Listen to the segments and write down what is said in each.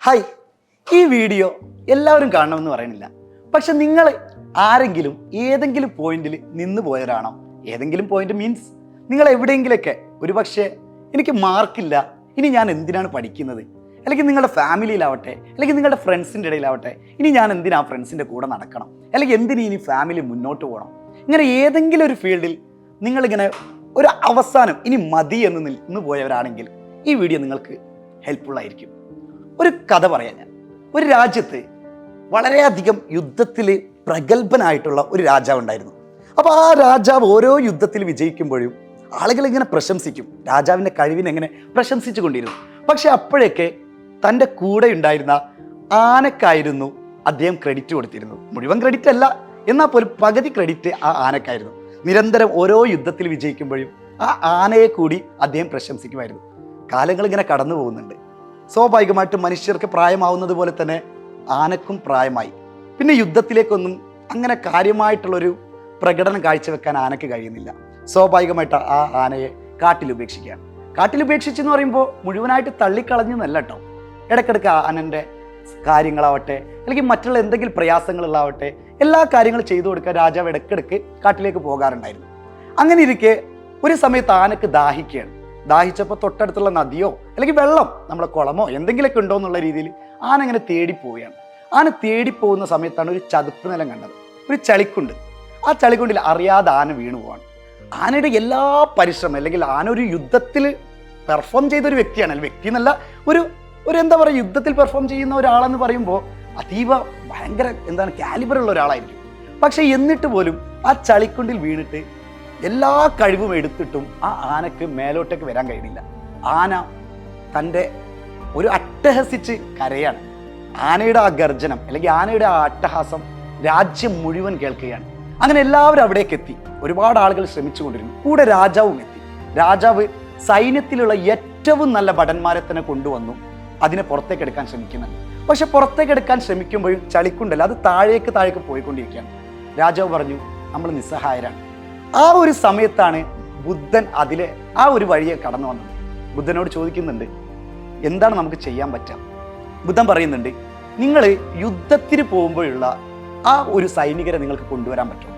Hi, ഈ video എല്ലാവരും കാണണമെന്ന് പറയുന്നില്ല. പക്ഷെ നിങ്ങൾ ആരെങ്കിലും ഏതെങ്കിലും പോയിന്റിൽ നിന്ന് പോയവരാണോ? ഏതെങ്കിലും പോയിന്റ് മീൻസ് നിങ്ങൾ എവിടെയെങ്കിലൊക്കെ ഒരു പക്ഷേ എനിക്ക് മാർക്കില്ല, ഇനി ഞാൻ എന്തിനാണ് പഠിക്കുന്നത്, അല്ലെങ്കിൽ നിങ്ങളുടെ ഫാമിലിയിലാവട്ടെ, അല്ലെങ്കിൽ നിങ്ങളുടെ ഫ്രണ്ട്സിൻ്റെ ഇടയിലാവട്ടെ, ഇനി ഞാൻ എന്തിനാ ഫ്രണ്ട്സിൻ്റെ കൂടെ നടക്കണം, അല്ലെങ്കിൽ എന്തിനു ഇനി ഫാമിലി മുന്നോട്ട് പോകണം, ഇങ്ങനെ ഏതെങ്കിലും ഒരു ഫീൽഡിൽ നിങ്ങളിങ്ങനെ ഒരു അവസാനം ഇനി മതി എന്ന് നിന്ന് പോയവരാണെങ്കിൽ ഈ വീഡിയോ നിങ്ങൾക്ക് ഹെൽപ്ഫുള്ളായിരിക്കും. ഒരു കഥ പറയാം ഞാൻ. ഒരു രാജ്യത്ത് വളരെയധികം യുദ്ധത്തിൽ പ്രഗത്ഭനായിട്ടുള്ള ഒരു രാജാവ് ഉണ്ടായിരുന്നു. അപ്പോൾ ആ രാജാവ് ഓരോ യുദ്ധത്തിൽ വിജയിക്കുമ്പോഴും ആളുകൾ ഇങ്ങനെ പ്രശംസിക്കും, രാജാവിൻ്റെ കഴിവിനെ എങ്ങനെ പ്രശംസിച്ചു കൊണ്ടിരുന്നു. പക്ഷെ അപ്പോഴൊക്കെ തൻ്റെ കൂടെ ഉണ്ടായിരുന്ന ആനക്കായിരുന്നു അദ്ദേഹം ക്രെഡിറ്റ് കൊടുത്തിരുന്നത്. മുഴുവൻ ക്രെഡിറ്റ് അല്ല, എന്നാൽ പോലും പകുതി ക്രെഡിറ്റ് ആ ആനക്കായിരുന്നു. നിരന്തരം ഓരോ യുദ്ധത്തിൽ വിജയിക്കുമ്പോഴും ആ ആനയെ കൂടി അദ്ദേഹം പ്രശംസിക്കുമായിരുന്നു. കാലങ്ങൾ ഇങ്ങനെ കടന്നു പോകുന്നുണ്ട്. സ്വാഭാവികമായിട്ടും മനുഷ്യർക്ക് പ്രായമാവുന്നത് പോലെ തന്നെ ആനക്കും പ്രായമായി. പിന്നെ യുദ്ധത്തിലേക്കൊന്നും അങ്ങനെ കാര്യമായിട്ടുള്ളൊരു പ്രകടനം കാഴ്ചവെക്കാൻ ആനയ്ക്ക് കഴിയുന്നില്ല. സ്വാഭാവികമായിട്ട് ആ ആനയെ കാട്ടിലുപേക്ഷിക്കുകയാണ്. കാട്ടിലുപേക്ഷിച്ചെന്ന് പറയുമ്പോൾ മുഴുവനായിട്ട് തള്ളിക്കളഞ്ഞെന്നല്ല കേട്ടോ. ഇടയ്ക്കിടയ്ക്ക് ആനൻ്റെ കാര്യങ്ങളാവട്ടെ, അല്ലെങ്കിൽ മറ്റുള്ള എന്തെങ്കിലും പ്രയാസങ്ങളാവട്ടെ, എല്ലാ കാര്യങ്ങളും ചെയ്തു കൊടുക്കാൻ രാജാവ് ഇടയ്ക്കിടയ്ക്ക് കാട്ടിലേക്ക് പോകാറുണ്ടായിരുന്നു. അങ്ങനെ ഇരിക്കെ ഒരു സമയത്ത് ആനക്ക് ദാഹിക്കുകയാണ്. ദാഹിച്ചപ്പോൾ തൊട്ടടുത്തുള്ള നദിയോ അല്ലെങ്കിൽ വെള്ളം, നമ്മുടെ കുളമോ എന്തെങ്കിലുമൊക്കെ ഉണ്ടോ എന്നുള്ള രീതിയിൽ ആന ഇങ്ങനെ തേടിപ്പോവുകയാണ്. ആന തേടിപ്പോകുന്ന സമയത്താണ് ഒരു ചതുപ്പ് നിലം കണ്ടത്, ഒരു ചളിക്കുണ്ട്. ആ ചളിക്കുണ്ടിൽ അറിയാതെ ആന വീണു പോവാണ്. ആനയുടെ എല്ലാ പരിശ്രമം, അല്ലെങ്കിൽ ആന ഒരു യുദ്ധത്തിൽ പെർഫോം ചെയ്തൊരു വ്യക്തിയാണ്. വ്യക്തി എന്നല്ല, ഒരു എന്താ പറയുക, യുദ്ധത്തിൽ പെർഫോം ചെയ്യുന്ന ഒരാളെന്ന് പറയുമ്പോൾ അതീവ ഭയങ്കര കാലിബറുള്ള ഒരാളായിരിക്കും. പക്ഷെ എന്നിട്ട് പോലും ആ ചളിക്കുണ്ടിൽ വീണിട്ട് എല്ലാ കഴിവും എടുത്തിട്ടും ആ ആനക്ക് മേലോട്ടേക്ക് വരാൻ കഴിയുന്നില്ല. ആന തൻ്റെ ഒരു അട്ടഹസിച്ച് കരയാണ്. ആനയുടെ ആ ഗർജനം, അല്ലെങ്കിൽ ആനയുടെ ആ അട്ടഹാസം രാജ്യം മുഴുവൻ കേൾക്കുകയാണ്. അങ്ങനെ എല്ലാവരും അവിടേക്ക് എത്തി. ഒരുപാട് ആളുകൾ ശ്രമിച്ചുകൊണ്ടിരുന്നു. കൂടെ രാജാവും എത്തി. രാജാവ് സൈന്യത്തിലുള്ള ഏറ്റവും നല്ല ഭടന്മാരെ തന്നെ കൊണ്ടുവന്നു അതിനെ പുറത്തേക്ക് എടുക്കാൻ ശ്രമിക്കുന്നുണ്ട്. പക്ഷെ പുറത്തേക്ക് എടുക്കാൻ ശ്രമിക്കുമ്പോഴും ചളിക്കുണ്ടല്ല, അത് താഴേക്ക് പോയിക്കൊണ്ടിരിക്കുകയാണ്. രാജാവ് പറഞ്ഞു, നമ്മൾ നിസ്സഹായരാണ്. ആ ഒരു സമയത്താണ് ബുദ്ധൻ അതിലെ ആ ഒരു വഴിയെ കടന്നു വന്നത്. ബുദ്ധനോട് ചോദിക്കുന്നുണ്ട്, എന്താണ് നമുക്ക് ചെയ്യാൻ പറ്റുക? ബുദ്ധൻ പറയുന്നുണ്ട്, നിങ്ങൾ യുദ്ധത്തിന് പോകുമ്പോഴുള്ള ആ ഒരു സൈനികരെ നിങ്ങൾക്ക് കൊണ്ടുവരാൻ പറ്റും.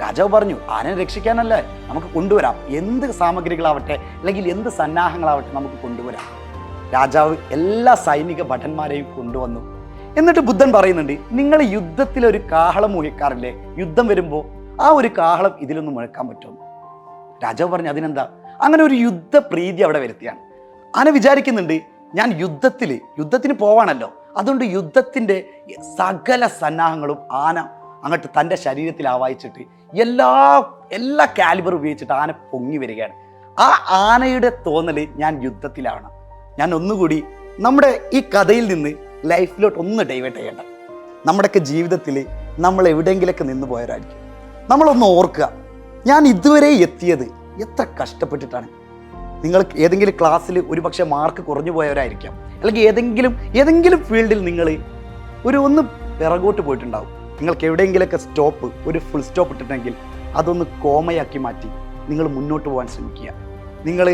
രാജാവ് പറഞ്ഞു, ആനയെ രക്ഷിക്കാനല്ലേ, നമുക്ക് കൊണ്ടുവരാം. എന്ത് സാമഗ്രികളാവട്ടെ, അല്ലെങ്കിൽ എന്ത് സന്നാഹങ്ങളാവട്ടെ നമുക്ക് കൊണ്ടുവരാം. രാജാവ് എല്ലാ സൈനിക ഭടന്മാരെയും കൊണ്ടുവന്നു. എന്നിട്ട് ബുദ്ധൻ പറയുന്നുണ്ട്, നിങ്ങൾ യുദ്ധത്തിലൊരു കാഹളം മുഴക്കാറില്ലേ? യുദ്ധം വരുമ്പോൾ ആ ഒരു കാഹളം ഇതിലൊന്ന് മുഴക്കാൻ പറ്റും. രാജാവ് പറഞ്ഞു, അതിനെന്താ? അങ്ങനെ ഒരു യുദ്ധപ്രീതി അവിടെ വരുത്തിയാണ്. ആന വിചാരിക്കുന്നുണ്ട്, ഞാൻ യുദ്ധത്തിന് പോവാണല്ലോ, അതുകൊണ്ട് യുദ്ധത്തിൻ്റെ സകല സന്നാഹങ്ങളും ആന അങ്ങോട്ട് തൻ്റെ ശരീരത്തിൽ ആവാഹിച്ചിട്ട് എല്ലാ കാലിബർ ഉപയോഗിച്ചിട്ട് ആന പൊങ്ങി വരികയാണ്. ആ ആനയുടെ തോന്നൽ, ഞാൻ യുദ്ധത്തിലാണ്. ഞാൻ ഒന്നുകൂടി നമ്മുടെ ഈ കഥയിൽ നിന്ന് ലൈഫിലോട്ട് ഒന്ന് ഡൈവേർട്ട് ചെയ്യണ്ട. നമ്മുടെയൊക്കെ ജീവിതത്തിൽ നമ്മൾ എവിടെയെങ്കിലൊക്കെ നിന്ന് പോയവരായിരിക്കും. നമ്മളൊന്ന് ഓർക്കുക, ഞാൻ ഇതുവരെ എത്തിയത് എത്ര കഷ്ടപ്പെട്ടിട്ടാണ്. നിങ്ങൾ ഏതെങ്കിലും ക്ലാസ്സിൽ ഒരുപക്ഷെ മാർക്ക് കുറഞ്ഞു പോയവരായിരിക്കാം, അല്ലെങ്കിൽ ഏതെങ്കിലും ഫീൽഡിൽ നിങ്ങൾ ഒന്ന് പിറകോട്ട് പോയിട്ടുണ്ടാവും. നിങ്ങൾക്ക് എവിടെയെങ്കിലൊക്കെ ഒരു ഫുൾ സ്റ്റോപ്പ് ഇട്ടിട്ടുണ്ടെങ്കിൽ അതൊന്ന് കോമയാക്കി മാറ്റി നിങ്ങൾ മുന്നോട്ട് പോകാൻ ശ്രമിക്കുക. നിങ്ങൾ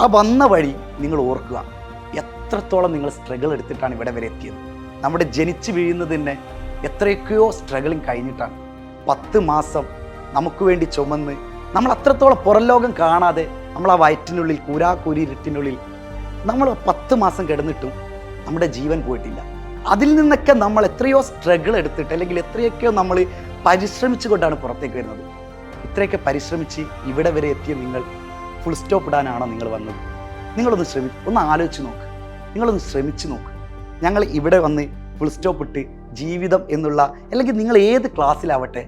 ആ വന്ന വഴി നിങ്ങൾ ഓർക്കുക, എത്രത്തോളം നിങ്ങൾ സ്ട്രഗിൾ എടുത്തിട്ടാണ് ഇവിടെ വരെ എത്തിയത്. നമ്മുടെ ജനിച്ച് വീഴുന്നത് തന്നെ എത്രയൊക്കെയോ സ്ട്രഗിളിങ് കഴിഞ്ഞിട്ടാണ്. 10 മാസം നമുക്ക് വേണ്ടി ചുമന്ന് നമ്മൾ അത്രത്തോളം പുറം ലോകം കാണാതെ നമ്മൾ ആ വയറ്റിനുള്ളിൽ കൂരാക്കൂരി ഇരുട്ടിനുള്ളിൽ നമ്മൾ 10 മാസം കിടന്നിട്ടും നമ്മുടെ ജീവൻ പോയിട്ടില്ല. അതിൽ നിന്നൊക്കെ നമ്മൾ എത്രയോ സ്ട്രഗിൾ എടുത്തിട്ട്, അല്ലെങ്കിൽ എത്രയൊക്കെയോ നമ്മൾ പരിശ്രമിച്ചുകൊണ്ടാണ് പുറത്തേക്ക് വരുന്നത്. ഇത്രയൊക്കെ പരിശ്രമിച്ച് ഇവിടെ വരെ എത്തിയ നിങ്ങൾ ഫുൾ സ്റ്റോപ്പ് ഇടാനാണോ നിങ്ങൾ വന്നത്? ഒന്ന് ആലോചിച്ച് നോക്ക്, നിങ്ങളൊന്ന് ശ്രമിച്ചു നോക്ക്. ഞങ്ങൾ ഇവിടെ വന്ന് ഫുൾ സ്റ്റോപ്പ് ഇട്ട് ജീവിതം എന്നുള്ള, അല്ലെങ്കിൽ നിങ്ങൾ ഏത് ക്ലാസ്സിലാവട്ടെ,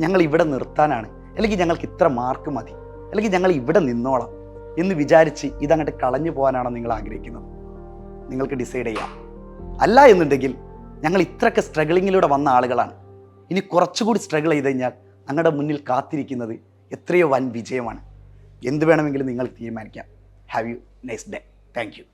ഞങ്ങൾ ഇവിടെ നിർത്താനാണ്, അല്ലെങ്കിൽ ഞങ്ങൾക്ക് ഇത്ര മാർക്ക് മതി, അല്ലെങ്കിൽ ഞങ്ങൾ ഇവിടെ നിന്നോളാം എന്ന് വിചാരിച്ച് ഇതങ്ങോട്ട് കളഞ്ഞു പോകാനാണോ നിങ്ങൾ ആഗ്രഹിക്കുന്നത്? നിങ്ങൾക്ക് ഡിസൈഡ് ചെയ്യാം. അല്ല എന്നുണ്ടെങ്കിൽ ഞങ്ങൾ ഇത്രയൊക്കെ സ്ട്രഗിളിങ്ങിലൂടെ വന്ന ആളുകളാണ്, ഇനി കുറച്ചുകൂടി സ്ട്രഗിൾ ചെയ്ത് കഴിഞ്ഞാൽ ഞങ്ങളുടെ മുന്നിൽ കാത്തിരിക്കുന്നത് എത്രയോ വൻ വിജയമാണ്. എന്ത് വേണമെങ്കിലും നിങ്ങൾ തീരുമാനിക്കാം. Have you nice day. Thank you.